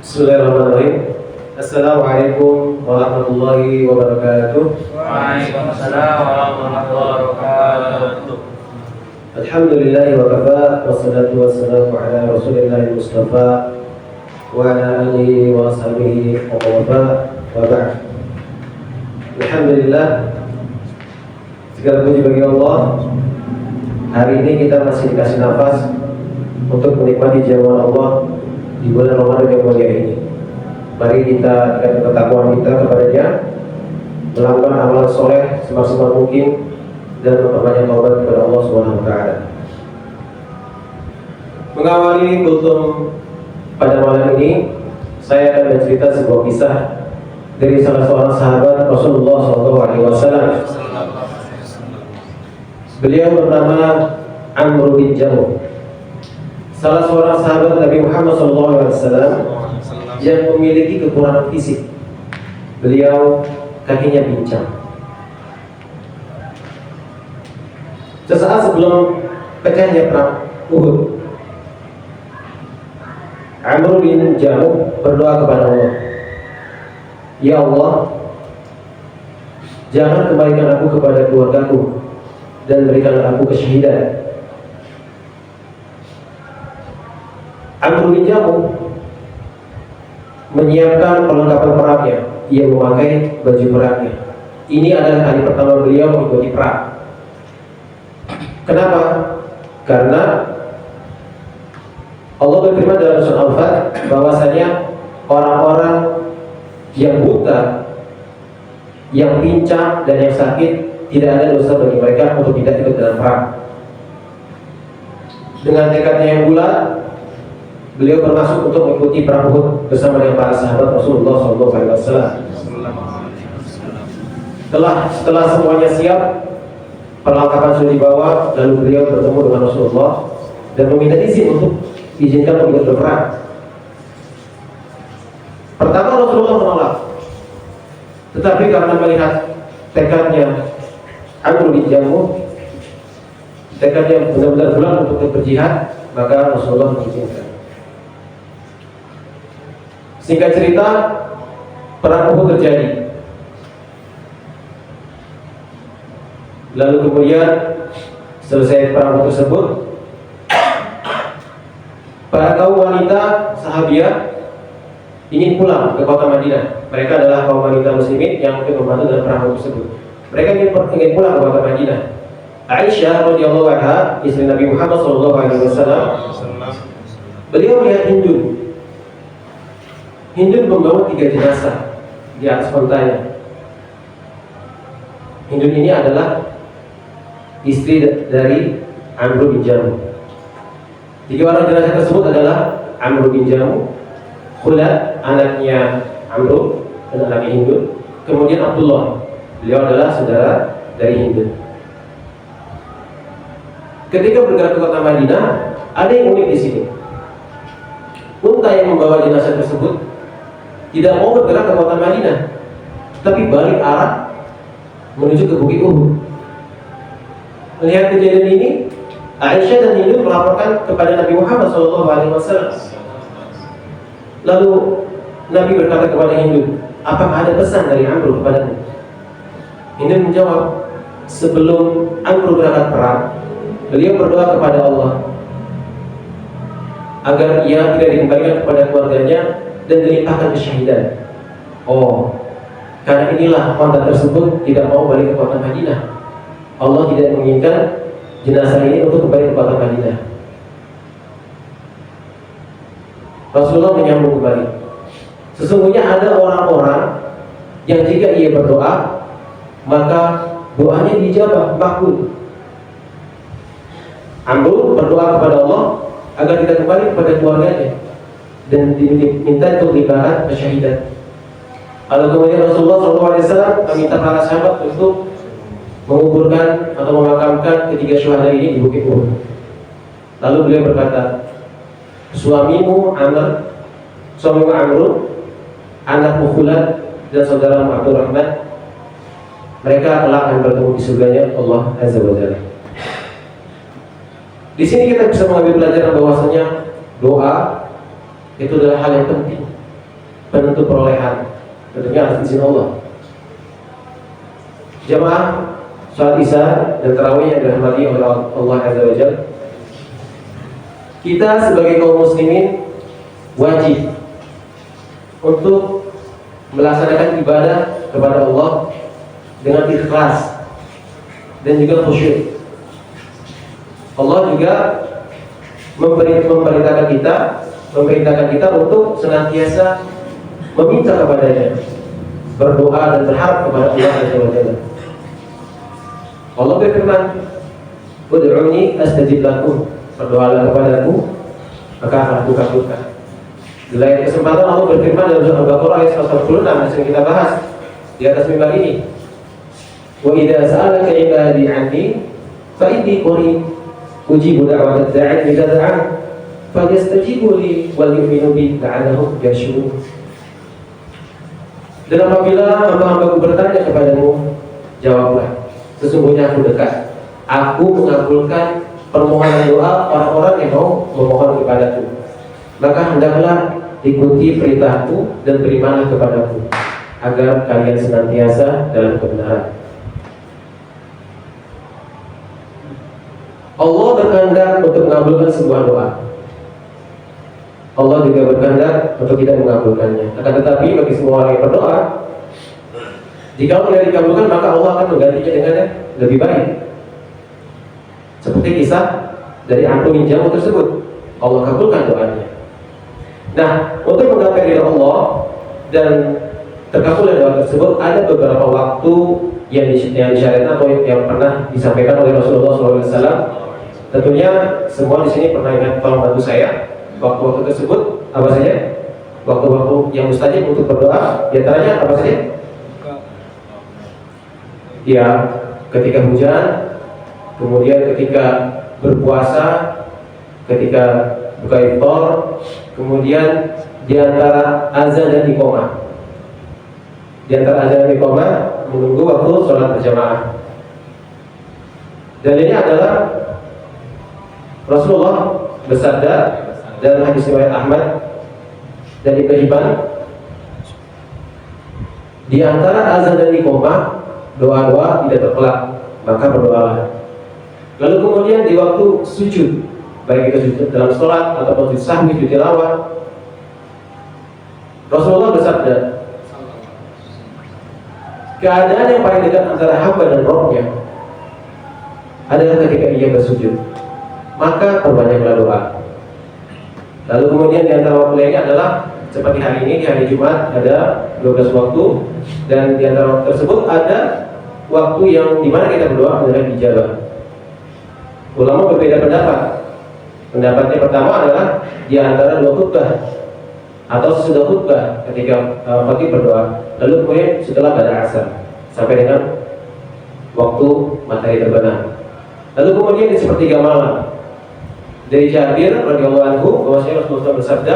Bismillahirrahmanirrahim. Assalamualaikum warahmatullahi wabarakatuh. Waalaikumsalam warahmatullahi wabarakatuh. Alhamdulillahi wa kafa, wassalatu wassalamu ala rasulillahi mustafa wa ala alihi wa ashabihi wa wafa wa ba'd. Alhamdulillah, segala puji bagi Allah. Hari ini kita masih dikasih nafas untuk menikmati jamuan Allah di bulan Ramadan yang mulia ini. Mari kita tingkatkan ketakwaan kita kepadanya, melakukan amal soleh semaksimal mungkin dan memperbanyak taubat kepada Allah Subhanahu wa taala. Mengawali kultum pada malam ini, saya akan bercerita sebuah kisah dari salah seorang sahabat Rasulullah SAW. Beliau bernama Amr bin Jamuh, salah seorang sahabat Nabi Muhammad SAW yang memiliki kekurangan fisik. Beliau kakinya pincang. Sesaat sebelum pecahnya perang Uhud, Amr bin Jamuh berdoa kepada Allah, "Ya Allah, jangan kembalikan aku kepada keluargaku dan berikanlah aku kesyahidan." Amr bin Jamuh menyiapkan perlengkapan perangnya. Ia memakai baju perangnya. Ini adalah kali pertama beliau mengikuti perang. Kenapa? Karena Allah berfirman dalam surah Al-Fat bahwasanya orang-orang yang buta, yang pincang dan yang sakit tidak ada dosa bagi mereka untuk tidak ikut dalam perang. Dengan tekadnya yang bulat, beliau bermaksud untuk mengikuti perang Uhud bersama dengan para sahabat Rasulullah SAW. Setelah semuanya siap, perlengkapan sudah dibawa, lalu beliau bertemu dengan Rasulullah dan meminta izin untuk diizinkan untuk berperang. Pertama Rasulullah menolak, tetapi karena melihat tekadnya Amr bin Jamuh, tekadnya benar-benar bulat untuk berjihad, maka Rasulullah mengizinkan. Singkat cerita, perang Uhud terjadi. Lalu kemudian selesai perang Uhud tersebut, para kaum wanita sahabiah ingin pulang ke kota Madinah. Mereka adalah kaum wanita muslimin yang ikut membantu dalam perang Uhud tersebut. Mereka ingin pulang ke kota Madinah. Aisyah radhiyallahu anha, istri Nabi Muhammad SAW, beliau melihat Hindun membawa 3 jenazah di atas ontanya. Hindun ini adalah istri dari Amr bin Jamuh. 3 orang jenazah tersebut adalah Amr bin Jamuh, Khulad, anaknya Amr dan anaknya Hindun, kemudian Abdullah, beliau adalah saudara dari Hindun. Ketika bergerak ke kota Madinah, ada yang unik di sini. Unta yang membawa jenazah tersebut tidak mau bergerak ke kota Madinah, tapi balik arah menuju ke Bukit Uhud. Melihat kejadian ini, Aisyah dan Hindun melaporkan kepada Nabi Muhammad SAW. Lalu Nabi berkata kepada Hindun, "Apakah ada pesan dari Amr kepadamu?" Hindun menjawab, "Sebelum Amr berangkat perang, beliau berdoa kepada Allah agar ia tidak dikembalikan kepada keluarganya dan dilimpahkan kesyahidan." Oh, karena inilah wanita tersebut tidak mau balik ke kota Madinah. Allah tidak menginginkan jenazah ini untuk kembali ke kota Madinah. Rasulullah menyambung kembali, "Sesungguhnya ada orang-orang yang jika ia berdoa, maka doanya dijawab, makbul." Amr berdoa kepada Allah agar tidak kembali kepada keluarganya dan diminta untuk diberikan kesyahidan. Lalu kemudian Rasulullah SAW meminta para sahabat untuk menguburkan atau memakamkan ketiga syuhada ini di Bukit Uhud. Lalu beliau berkata, suamimu Amr, anakmu Khulad dan saudaramu Abdurrahman, mereka kelak akan bertemu di surganya Allah Azza wa Jalla. Di sini kita bisa mengambil pelajaran bahwasanya doa itu adalah hal yang penting. penentu perolehan, tentunya atas izin Allah. Jamaah sholat Isya dan tarawih yang dirahmati oleh Allah Azza wa Jalla, kita sebagai kaum muslimin wajib untuk melaksanakan ibadah kepada Allah dengan ikhlas dan juga khusyuk. Allah juga memerintahkan kita untuk senantiasa meminta kepadanya, berdoa dan berharap kepada Allah Azza wa Jalla. Allah berfirman, "Ud'uni astajib lakum." Berdoalah kepadaku, maka akan aku kabulkan. Di lain kesempatan Allah berfirman dalam surah Al-Baqarah ayat 146 yang kita bahas di atas mimbar ini, "Wa idza sa'alaka 'ibadi 'anni fa inni qarib ujibu da'watad da'i idza da'an falyastajibu li wal yu'minu bi la'allahum yarshudun." Dan apabila hamba-hambaku bertanya kepadamu, jawablah, sesungguhnya aku dekat. Aku mengabulkan permohonan doa orang-orang yang mau memohon kepadaku. Maka hendaklah ikuti perintahku dan berimanlah kepadaku, agar kalian senantiasa dalam kebenaran. Allah berkehendak untuk mengabulkan sebuah doa. Allah juga berkehendak untuk tidak mengabulkannya. Akan tetapi bagi semua orang yang berdoa, jika tidak dikabulkan, maka Allah akan menggantinya dengan yang lebih baik. Seperti kisah dari Amr bin Jamuh tersebut, Allah kabulkan doanya. Nah, untuk menggapai ridha Allah dan terkabulnya doa tersebut, ada beberapa waktu yang disyariatkan atau yang pernah disampaikan oleh Rasulullah SAW. Tentunya semua di sini pernah ingat, tolong bantu saya. Waktu-waktu tersebut apa saja? Waktu-waktu yang mustajab untuk berdoa, di antaranya apa saja? Ya, ketika hujan, kemudian ketika berpuasa, ketika buka iftar, kemudian di antara azan dan iqamah. Di antara azan dan iqamah menunggu waktu sholat berjamaah. Dan ini adalah Rasulullah bersabda dalam hadis riwayat Ahmad dan Ibnu Hibban, di antara azan dan iqamah doa-doa tidak terkelak, maka berdoalah. Lalu kemudian di waktu sujud, baik itu sujud dalam sholat ataupun sujud sahwi, sujud tilawah, Rasulullah bersabda, keadaan yang paling dekat antara hamba dan Rabb-Nya adalah ketika ia bersujud, maka perbanyaklah doa. Lalu kemudian di antara waktu lainnya adalah seperti hari ini, di hari Jumat ada 12 waktu, dan di antara waktu tersebut ada waktu yang dimana kita berdoa adalah dijabah. Ulama berbeda pendapat. Pendapatnya pertama adalah di antara dua khutbah atau sesudah khutbah ketika khatib berdoa, lalu kemudian setelah pada asar sampai dengan waktu matahari terbenam. Lalu kemudian di sepertiga malam. Dari Jabir radhiyallahu anhu bahwasanya Rasulullah bersabda,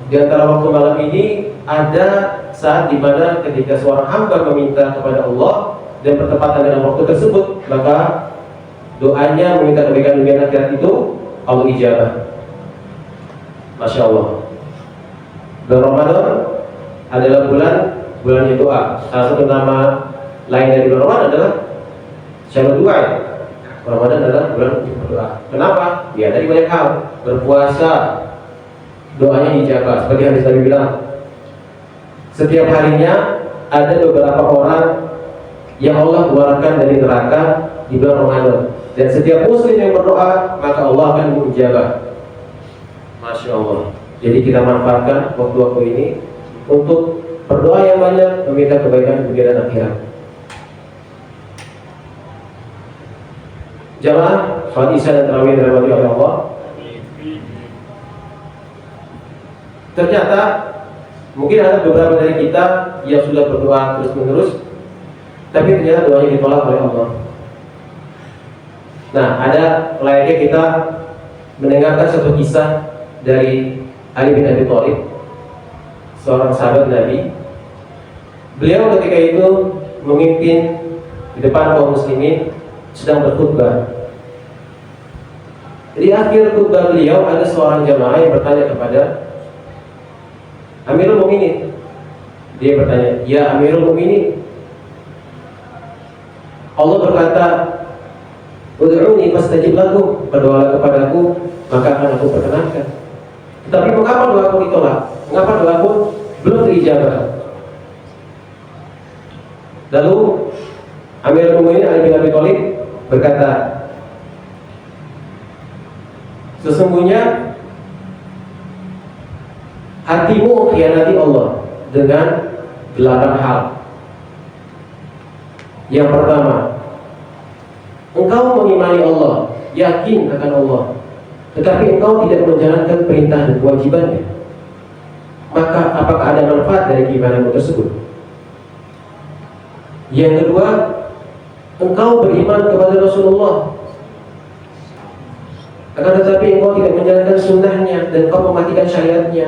di antara waktu malam ini ada saat di mana ketika seorang hamba meminta kepada Allah dan bertepatan dengan waktu tersebut, maka doanya meminta kebaikan dunia akhirat itu Allah ijabah. Masya Allah. Bulan Ramadan adalah bulan doa. Salah satu nama lain dari bulan Ramadan adalah syahrul du'a. Ramadan adalah bulan berdoa. Kenapa? Ya dari banyak hal. Berpuasa, doanya dijabah. Seperti hadis Nabi bilang, setiap harinya ada beberapa orang yang Allah keluarkan dari neraka di bulan Ramadan. Dan setiap muslim yang berdoa, maka Allah akan menjabah. Masya Allah. Jadi kita manfaatkan waktu-waktu ini untuk berdoa yang banyak, meminta kebaikan dunia dan akhirat. Jamaah sholat Isya dan tarawih dirahmati oleh Allah. Ternyata mungkin ada beberapa dari kita yang sudah berdoa terus-menerus, tapi ternyata doanya ditolak oleh Allah. Nah, ada layaknya kita mendengarkan satu kisah dari Ali bin Abi Thalib, seorang sahabat Nabi. Beliau ketika itu memimpin di depan kaum muslimin sedang berkhutbah. Di akhir khutbah beliau ada seorang jamaah yang bertanya kepada Amirul Mukminin, Dia bertanya, "Ya Amirul Mukminin." Allah berkata, "Ud'uni fastajib lakum." Berdoalah kepadaku, maka akan aku perkenankan. Tetapi mengapa doaku ditolak? Mengapa doaku belum diijabah? Lalu Amirul Mukminin Ali bin Abi Thalib berkata, sesungguhnya hatimu mengkhianati Allah dengan 8 hal. Yang pertama, engkau mengimani Allah, yakin akan Allah, tetapi engkau tidak menjalankan perintah dan kewajibannya. Maka apakah ada manfaat dari keimananmu tersebut? Yang kedua, engkau beriman kepada Rasulullah, akan tetapi engkau tidak menjalankan sunnahnya dan engkau mematikan syariatnya.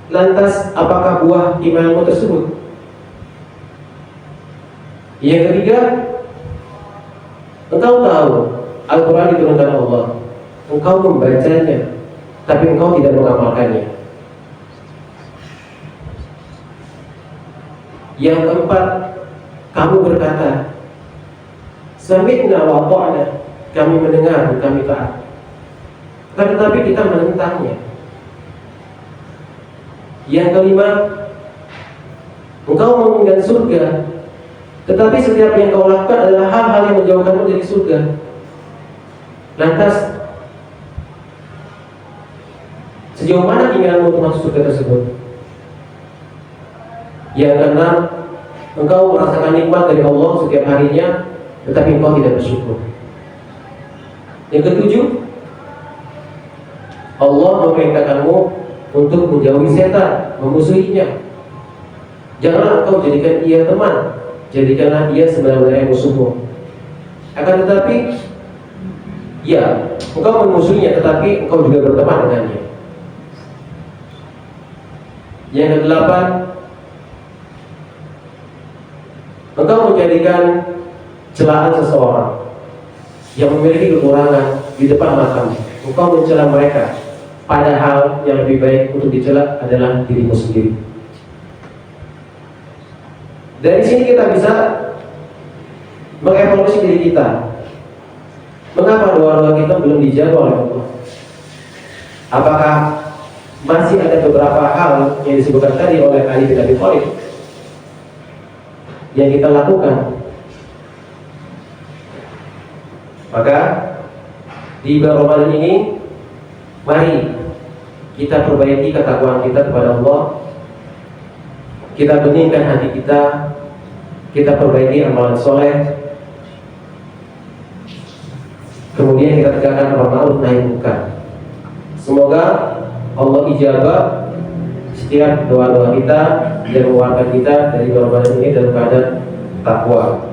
Lantas apakah buah imanmu tersebut? Yang ketiga, engkau tahu Al-Quran diturunkan Allah, engkau membacanya, tapi engkau tidak mengamalkannya. Yang keempat, kamu berkata, "Sami'na wa ata'na," kami mendengar dan kami taat. Tetapi kita menentangnya. Yang kelima, engkau menginginkan surga, tetapi setiap yang kau lakukan adalah hal-hal yang menjauhkanmu dari surga. Lantas, sejauh mana keinginanmu untuk masuk surga tersebut? Yang keenam, engkau merasakan nikmat dari Allah setiap harinya, tetapi engkau tidak bersyukur. Yang ketujuh, Allah memerintahkanmu untuk menjauhi setan, memusuhinya. Janganlah engkau jadikan ia teman, jadikanlah ia sebenarnya musuhmu. Akan tetapi, ya, engkau memusuhinya, tetapi engkau juga berteman dengannya. Yang kedelapan, engkau menjadikan celaan seseorang yang memiliki kekurangan di depan matamu. Engkau mencela mereka, padahal yang lebih baik untuk dicela adalah dirimu sendiri. Dari sini kita bisa mengevaluasi diri kita. Mengapa doa-doa kita belum dijawab oleh Allah? Apakah masih ada beberapa hal yang disebutkan tadi oleh Ali bin Abi Thalib yang kita lakukan? Maka di bulan Ramadan ini, mari kita perbaiki ketakwaan kita kepada Allah. Kita beningkan hati kita perbaiki amalan soleh, kemudian kita tegakkan amar ma'ruf nahi munkar. Semoga Allah ijabah setiap doa-doa kita dan mengeluarkan kita dari Ramadan ini dalam keadaan takwa.